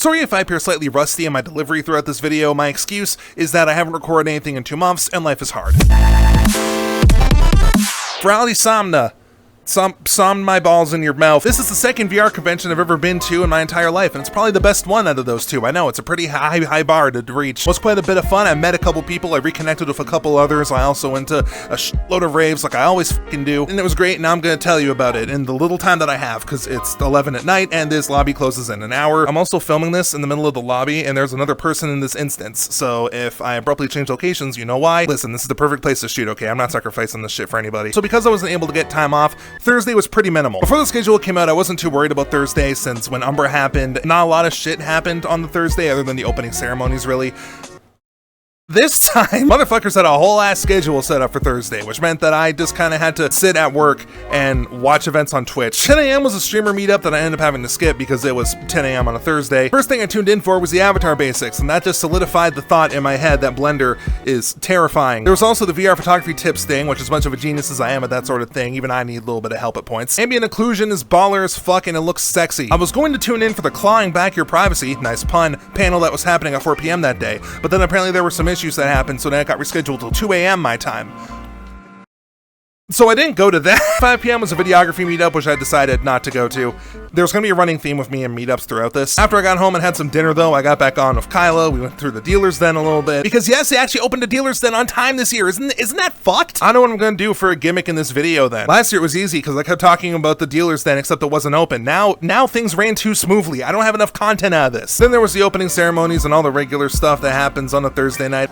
Sorry if I appear slightly rusty in my delivery throughout this video. My excuse is that I haven't recorded anything in 2 months and life is hard. Furality Somna. Somn my balls in your mouth. This is the second VR convention I've ever been to in my entire life, and it's probably the best one out of those two. I know, it's a pretty high bar to reach. It was quite a bit of fun. I met a couple people, I reconnected with a couple others, I also went to a shitload of raves like I always fucking do, and it was great, and now I'm gonna tell you about it in the little time that I have, because it's 11 at night, and this lobby closes in an hour. I'm also filming this in the middle of the lobby, and there's another person in this instance, so if I abruptly change locations, you know why. Listen, this is the perfect place to shoot, okay? I'm not sacrificing this shit for anybody. So because I wasn't able to get time off, Thursday was pretty minimal. Before the schedule came out, I wasn't too worried about Thursday, since when Umbra happened, not a lot of shit happened on the Thursday other than the opening ceremonies, really. This time, motherfuckers had a whole ass schedule set up for Thursday, which meant that I just kind of had to sit at work and watch events on Twitch. 10 a.m. was a streamer meetup that I ended up having to skip because it was 10 a.m. on a Thursday. First thing I tuned in for was the avatar basics, and that just solidified the thought in my head that Blender is terrifying. There was also the VR photography tips thing, which as much of a genius as I am at that sort of thing, even I need a little bit of help at points. Ambient occlusion is baller as fuck and it looks sexy. I was going to tune in for the clawing back your privacy, nice pun, panel that was happening at 4 p.m. that day, but then apparently there were some issues that happened, so then it got rescheduled till 2 a.m. my time. So I didn't go to that. 5 p.m. was a videography meetup, which I decided not to go to. There's gonna be a running theme with me in meetups throughout this. After I got home and had some dinner though, I got back on with Kyla. We went through the dealer's den a little bit. Because yes, they actually opened a dealer's den on time this year. Isn't that fucked? I know what I'm gonna do for a gimmick in this video then. Last year it was easy because I kept talking about the dealer's den except it wasn't open. Now things ran too smoothly. I don't have enough content out of this. Then there was the opening ceremonies and all the regular stuff that happens on a Thursday night.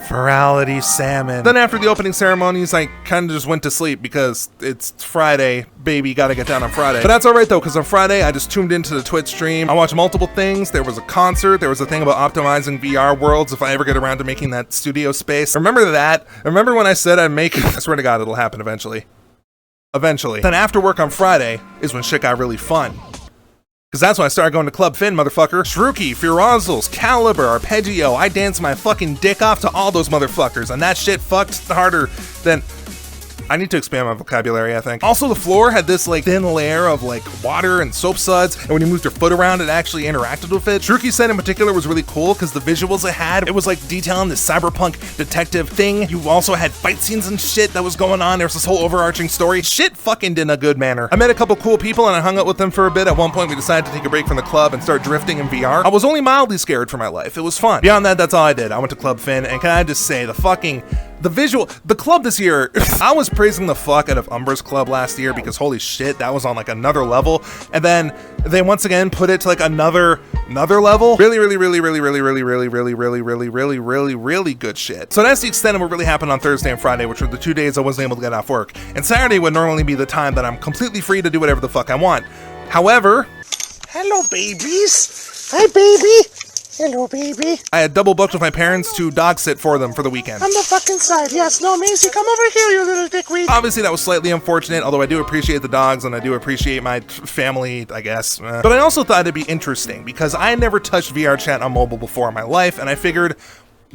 Furality salmon. Then after the opening ceremonies, I kind of just went to sleep because it's Friday. Baby, gotta get down on Friday. But that's alright though, because on Friday, I just tuned into the Twitch stream. I watched multiple things. There was a concert. There was a thing about optimizing VR worlds if I ever get around to making that studio space. Remember that? Remember when I said I'd make it? I swear to God, it'll happen eventually. Eventually. Then after work on Friday is when shit got really fun. Because that's when I started going to Club Finn, motherfucker. Shruki, Furozels, Caliber, Arpeggio. I danced my fucking dick off to all those motherfuckers, and that shit fucked harder than... I need to expand my vocabulary, I think. Also, the floor had this like thin layer of like water and soap suds, and when you moved your foot around, it actually interacted with it. Shruki's set in particular was really cool because the visuals it had, it was like detailing this cyberpunk detective thing. You also had fight scenes and shit that was going on. There was this whole overarching story. Shit fucking did in a good manner. I met a couple cool people and I hung out with them for a bit. At one point, we decided to take a break from the club and start drifting in VR. I was only mildly scared for my life. It was fun. Beyond that, that's all I did. I went to Club Finn, and can I just say, the club this year, I was praising the fuck out of Umbra's club last year because holy shit, that was on like another level. And then they once again put it to like another level. Really good shit. So that's the extent of what really happened on Thursday and Friday, which were the 2 days I wasn't able to get off work. And Saturday would normally be the time that I'm completely free to do whatever the fuck I want. However, hello babies. Hi baby. Hello, baby. I had double booked with my parents to dog sit for them for the weekend. On the fucking side, yes. No, Maisie, come over here, you little dickweed. Obviously, that was slightly unfortunate, although I do appreciate the dogs and I do appreciate my family, I guess. But I also thought it'd be interesting because I had never touched VR chat on mobile before in my life, and I figured,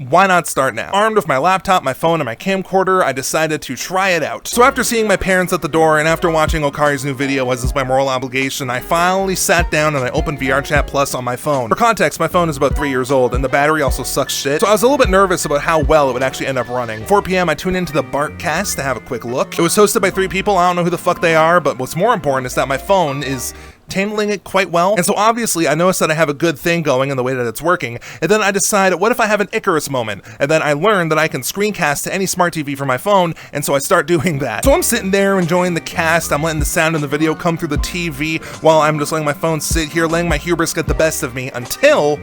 why not start now? Armed with my laptop, my phone, and my camcorder, I decided to try it out. So after seeing my parents at the door and after watching Okari's new video as is my moral obligation, I finally sat down and I opened VR Chat Plus on my phone. For context, my phone is about 3 years old and the battery also sucks shit, so I was a little bit nervous about how well it would actually end up running. 4 p.m. I tuned into the Barkcast to have a quick look. It was hosted by 3 people, I don't know who the fuck they are, but what's more important is that my phone is handling it quite well. And so obviously I noticed that I have a good thing going in the way that it's working. And then I decided, what if I have an Icarus moment? And then I learned that I can screencast to any smart TV from my phone. And so I start doing that. So I'm sitting there enjoying the cast. I'm letting the sound in the video come through the TV while I'm just letting my phone sit here, letting my hubris get the best of me until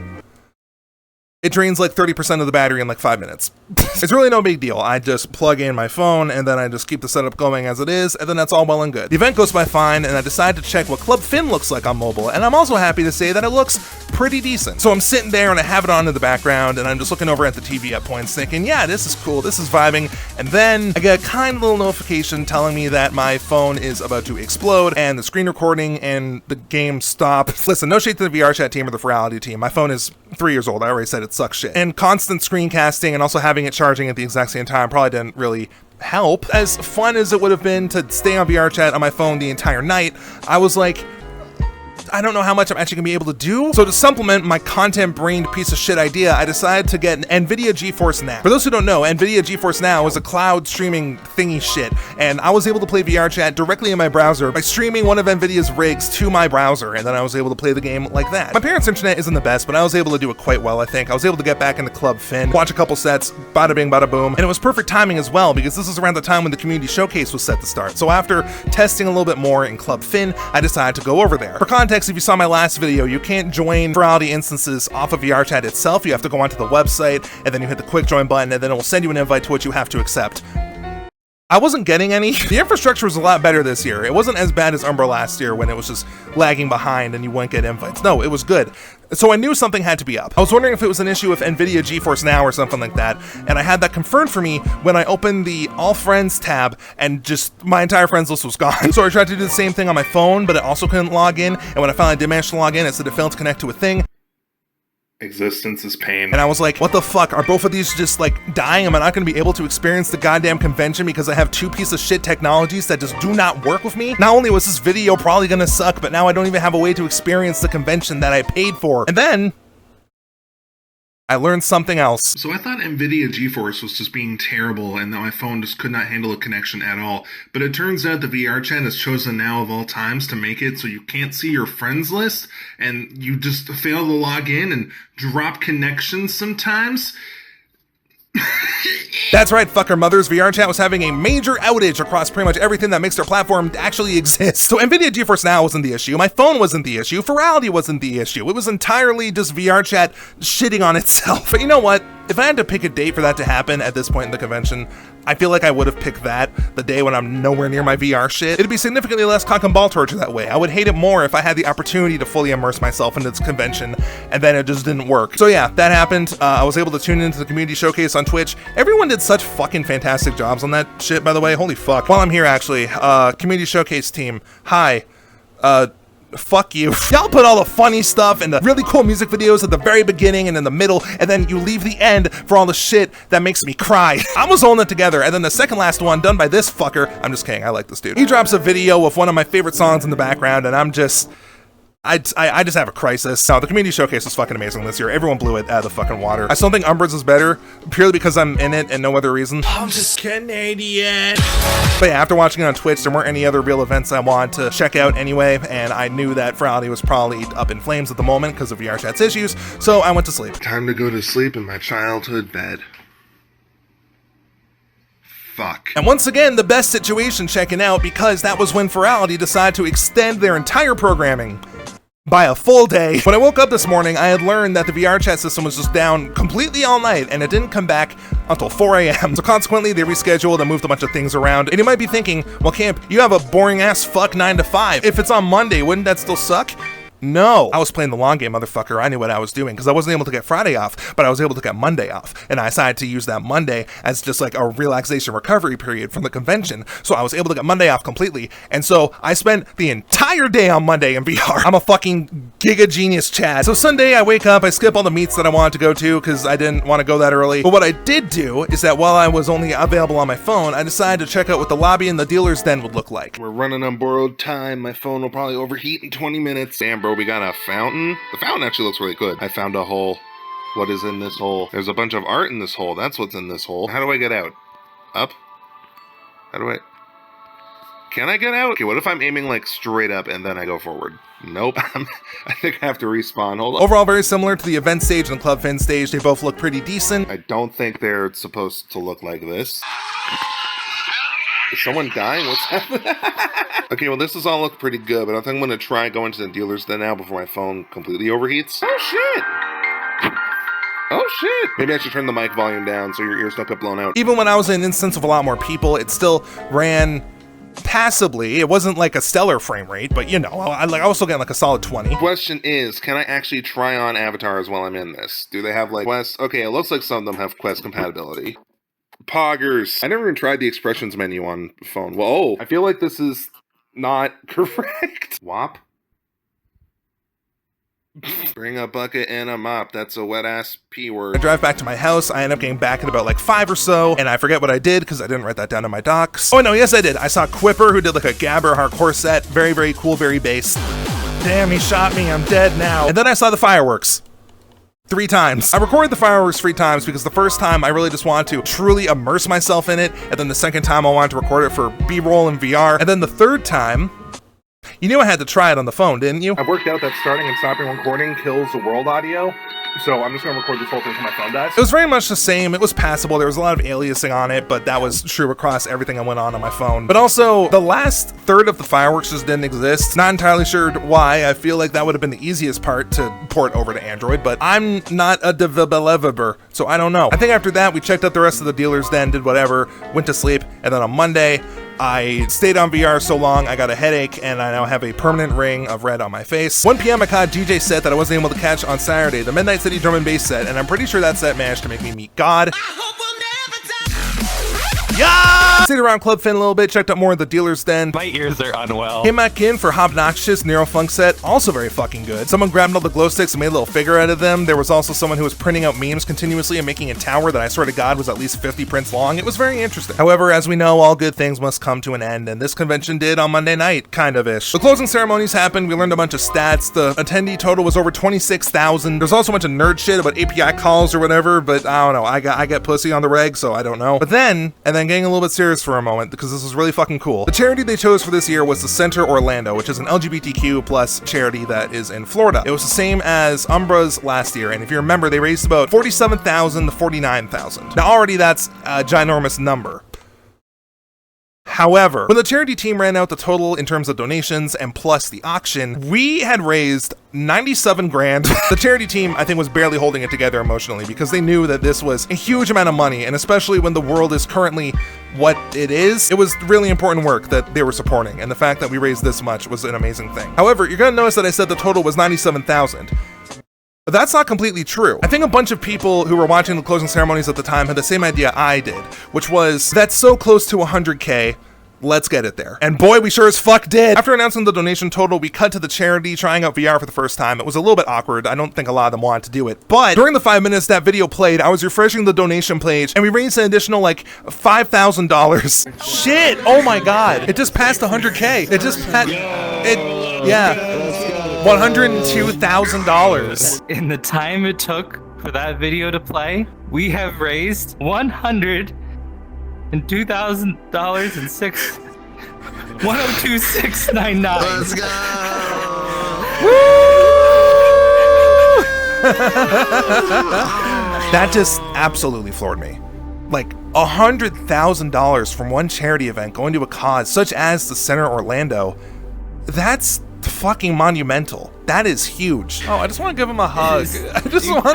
it drains like 30% of the battery in like 5 minutes. It's really no big deal. I just plug in my phone and then I just keep the setup going as it is, and then that's all well and good. The event goes by fine, and I decide to check what Club Finn looks like on mobile, and I'm also happy to say that it looks pretty decent. So I'm sitting there and I have it on in the background, and I'm just looking over at the TV at points thinking, yeah, this is cool, this is vibing, and then I get a kind little notification telling me that my phone is about to explode, and the screen recording and the game stop. Listen, no shade to the VR chat team or the Furality team. My phone is 3 years old, I already said it sucks shit. And constant screencasting and also having it charging at the exact same time probably didn't really help. As fun as it would have been to stay on VR chat on my phone the entire night, I was like, I don't know how much I'm actually gonna be able to do. So to supplement my content-brained piece of shit idea, I decided to get an NVIDIA GeForce Now. For those who don't know, NVIDIA GeForce Now is a cloud streaming thingy shit, and I was able to play VR chat directly in my browser by streaming one of NVIDIA's rigs to my browser, and then I was able to play the game like that. My parents' internet isn't the best, but I was able to do it quite well, I think. I was able to get back into Club Fin, watch a couple sets, bada bing, bada boom, and it was perfect timing as well, because this is around the time when the community showcase was set to start. So after testing a little bit more in Club Fin, I decided to go over there. For context, if you saw my last video, you can't join Furality instances off of VR chat itself. You have to go onto the website, and then you hit the quick join button, and then it will send you an invite to which you have to accept. I wasn't getting any. The infrastructure was a lot better this year. It wasn't as bad as Umbra last year when it was just lagging behind and you wouldn't get invites. No, it was good. So I knew something had to be up. I was wondering if it was an issue with NVIDIA GeForce Now or something like that, and I had that confirmed for me when I opened the All Friends tab and just my entire friends list was gone. So I tried to do the same thing on my phone, but it also couldn't log in, and when I finally did manage to log in, it said it failed to connect to a thing. Existence is pain. And I was like, what the fuck? Are both of these just like dying? Am I not gonna be able to experience the goddamn convention because I have two piece of shit technologies that just do not work with me? Not only was this video probably gonna suck, but now I don't even have a way to experience the convention that I paid for. And then I learned something else. So I thought NVIDIA GeForce was just being terrible and that my phone just could not handle a connection at all. But it turns out the VR chat is chosen now of all times to make it so you can't see your friends list and you just fail to log in and drop connections sometimes. That's right, fucker mothers. VR chat was having a major outage across pretty much everything that makes their platform actually exist. So NVIDIA GeForce Now wasn't the issue. My phone wasn't the issue. Furality wasn't the issue. It was entirely just VR chat shitting on itself. But you know what? If I had to pick a date for that to happen at this point in the convention, I feel like I would have picked that, the day when I'm nowhere near my VR shit. It'd be significantly less cock and ball torture that way. I would hate it more if I had the opportunity to fully immerse myself into this convention, and then it just didn't work. So yeah, that happened. I was able to tune into the community showcase on Twitch. Everyone did such fucking fantastic jobs on that shit, by the way. Holy fuck. While I'm here, actually, community showcase team, hi. Fuck you. Y'all put all the funny stuff and the really cool music videos at the very beginning and in the middle, and then you leave the end for all the shit that makes me cry. I was holding it together, and then the second last one, done by this fucker, I'm just kidding, I like this dude. He drops a video of one of my favorite songs in the background, and I'm just... I just have a crisis. No, the community showcase was fucking amazing this year. Everyone blew it out of the fucking water. I still think Umbra's is better, purely because I'm in it and no other reason. I'm just Canadian. But yeah, after watching it on Twitch, there weren't any other real events I wanted to check out anyway, and I knew that Furality was probably up in flames at the moment because of VR chat's issues, so I went to sleep. Time to go to sleep in my childhood bed. Fuck. And once again, the best situation checking out, because that was when Furality decided to extend their entire programming by a full day. When I woke up this morning, I had learned that the VR chat system was just down completely all night, and it didn't come back until 4 a.m. So consequently, they rescheduled and moved a bunch of things around. And you might be thinking, well, Camp, you have a boring ass fuck 9 to 5. If it's on Monday, wouldn't that still suck? No, I was playing the long game, motherfucker. I knew what I was doing because I wasn't able to get Friday off, but I was able to get Monday off. And I decided to use that Monday as just like a relaxation recovery period from the convention. So I was able to get Monday off completely. And so I spent the entire day on Monday in VR. I'm a fucking giga genius Chad. So Sunday I wake up, I skip all the meets that I wanted to go to because I didn't want to go that early. But what I did do is that while I was only available on my phone, I decided to check out what the lobby and the dealer's den would look like. We're running on borrowed time. My phone will probably overheat in 20 minutes. Damn, bro, we got a fountain. The fountain actually looks really good. I found a hole. What is in this hole? There's a bunch of art in this hole. That's what's in this hole. How do I get out? Up? How do I... Can I get out? Okay, what if I'm aiming like straight up and then I go forward? Nope. I think I have to respawn. Hold on. Overall, very similar to the event stage and the Club Fin stage. They both look pretty decent. I don't think they're supposed to look like this. Is someone dying? What's happening? Okay, well, this does all look pretty good, but I think I'm going to try going to the dealer's den now before my phone completely overheats. Oh, shit! Oh, shit! Maybe I should turn the mic volume down so your ears don't get blown out. Even when I was in an instance of a lot more people, it still ran passably. It wasn't like a stellar frame rate, but you know, I was still getting like a solid 20. Question is, can I actually try on avatars while I'm in this? Do they have like Quest? Okay, it looks like some of them have Quest compatibility. Poggers. I never even tried the expressions menu on phone. Whoa, I feel like this is not correct. WAP? Bring a bucket and a mop. That's a wet ass P word. I drive back to my house. I end up getting back at about like 5 or so, and I forget what I did because I didn't write that down in my docs. Oh no, yes I did. I saw Quipper who did like a Gabber hardcore set. Very, very cool, very bass. Damn, he shot me. I'm dead now. And then I saw the fireworks. 3 times. I recorded the fireworks 3 times because the first time I really just wanted to truly immerse myself in it, and then the second time I wanted to record it for B-roll and VR, and then the third time, you knew I had to try it on the phone, didn't you? I've worked out that starting and stopping recording kills the world audio, so I'm just gonna record this whole thing till my phone dies. It was very much the same. It was passable. There was a lot of aliasing on it, but that was true across everything I went on my phone. But also, the last third of the fireworks just didn't exist. Not entirely sure why. I feel like that would have been the easiest part to port over to Android, but I'm not a developer, so I don't know. I think after that, we checked out the rest of the dealers then, did whatever, went to sleep, and then on Monday, I stayed on VR so long, I got a headache, and I now have a permanent ring of red on my face. 1 p.m. I caught a DJ set that I wasn't able to catch on Saturday, the Midnight City Drum and Bass set, and I'm pretty sure that set managed to make me meet God. Yeah! Stayed around Club Fin a little bit, checked out more of the dealers then. My ears are unwell. Came back in for Hobnoxious Neurofunk set, also very fucking good. Someone grabbed all the glow sticks and made a little figure out of them. There was also someone who was printing out memes continuously and making a tower that I swear to God was at least 50 prints long. It was very interesting. However, as we know, all good things must come to an end, and this convention did on Monday night, kind of-ish. The closing ceremonies happened, we learned a bunch of stats, the attendee total was over 26,000. There's also a bunch of nerd shit about API calls or whatever, but I don't know, I get pussy on the reg, so I don't know. But then, getting a little bit serious for a moment, because this was really fucking cool. The charity they chose for this year was the Center Orlando, which is an LGBTQ plus charity that is in Florida. It was the same as Umbra's last year, and if you remember, they raised about 47,000 to 49,000. Now already that's a ginormous number. However, when the charity team ran out the total in terms of donations and plus the auction, we had raised 97 grand. The charity team, I think, was barely holding it together emotionally because they knew that this was a huge amount of money, and especially when the world is currently what it is, it was really important work that they were supporting, and the fact that we raised this much was an amazing thing. However, you're gonna notice that I said the total was 97,000. But that's not completely true. I think a bunch of people who were watching the closing ceremonies at the time had the same idea I did, which was, that's so close to 100K, let's get it there. And boy, we sure as fuck did. After announcing the donation total, we cut to the charity trying out VR for the first time. It was a little bit awkward. I don't think a lot of them wanted to do it. But during the 5 minutes that video played, I was refreshing the donation page, and we raised an additional like $5,000. Shit, oh my God. It just passed 100K. It just passed, yeah. $102,000. In the time it took for that video to play, we have raised $102,000 and $102,699. Let's go! That just absolutely floored me. Like $100,000 from one charity event going to a cause such as the Center Orlando, that's fucking monumental. That is huge. Oh, I just want to give him a hug. I just want to.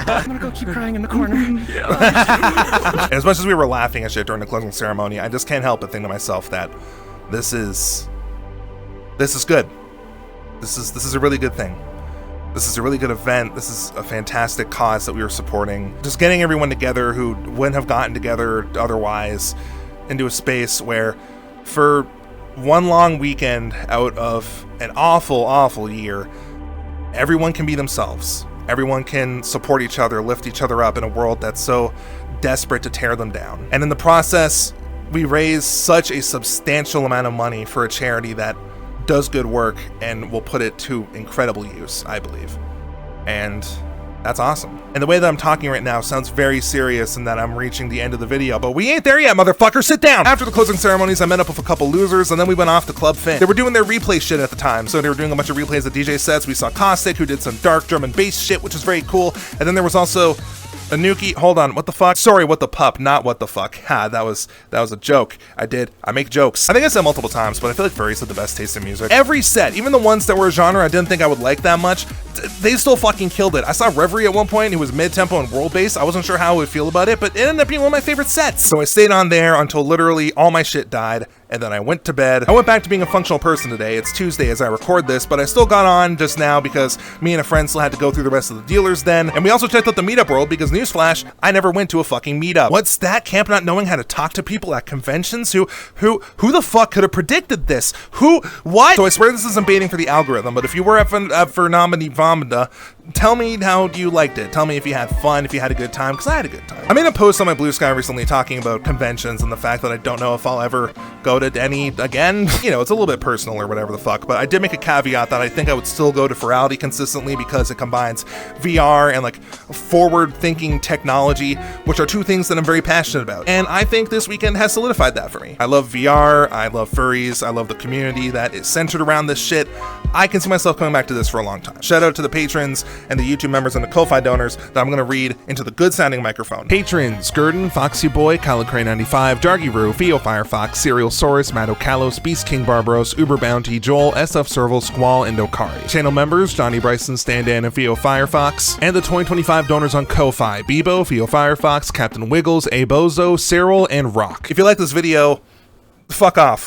I'm gonna go keep crying in the corner. As much as we were laughing at shit during the closing ceremony, I just can't help but think to myself that this is good. This is a really good thing. This is a really good event. This is a fantastic cause that we were supporting. Just getting everyone together who wouldn't have gotten together otherwise into a space where, for one long weekend out of an awful year, everyone can be themselves. Everyone can support each other, lift each other up in a world that's so desperate to tear them down. And in the process, we raise such a substantial amount of money for a charity that does good work and will put it to incredible use, I believe. And that's awesome. And the way that I'm talking right now sounds very serious and that I'm reaching the end of the video, but we ain't there yet, motherfucker, sit down! After the closing ceremonies, I met up with a couple losers, and then we went off to Club Fin. They were doing their replay shit at the time, so they were doing a bunch of replays of DJ sets. We saw Caustic, who did some dark drum and bass shit, which was very cool, and then there was also Anuki, hold on, what the fuck? Sorry, what the pup, not what the fuck. Ha, that was a joke. I make jokes. I think I said multiple times, but I feel like Furries had the best taste in music. Every set, even the ones that were a genre I didn't think I would like that much, they still fucking killed it. I saw Reverie at one point, who was mid-tempo and world bass. I wasn't sure how I would feel about it, but it ended up being one of my favorite sets. So I stayed on there until literally all my shit died, and then I went to bed. I went back to being a functional person today. It's Tuesday as I record this, but I still got on just now because me and a friend still had to go through the rest of the dealers then, and we also checked out the meetup world because, newsflash, I never went to a fucking meetup. What's that? Camp not knowing how to talk to people at conventions? Who the fuck could have predicted this? What? So I swear this isn't baiting for the algorithm, but if you were at Furality Somna, Tell me how you liked it. Tell me if you had fun, if you had a good time, because I had a good time. I made a post on my Blue Sky recently talking about conventions and the fact that I don't know if I'll ever go to any again. You know, it's a little bit personal or whatever the fuck, but I did make a caveat that I think I would still go to Furality consistently because it combines VR and like forward-thinking technology, which are two things that I'm very passionate about. And I think this weekend has solidified that for me. I love VR, I love furries, I love the community that is centered around this shit. I can see myself coming back to this for a long time. Shout out to the patrons and the YouTube members and the Ko-Fi donors that I'm going to read into the good sounding microphone. Patrons: Gurdon, Foxy Boy, Calicray95, Jargy Theo Firefox, Serial Saurus, Mato Kalos, Beast King Barbaros, Uber Bounty, Joel, SF Serval, Squall, and Okari. Channel members: Johnny Bryson, Standan, and Theo Firefox. And the 2025 donors on Ko-Fi: Bebo, Theo Firefox, Captain Wiggles, Abozo, Cyril, and Rock. If you like this video, fuck off.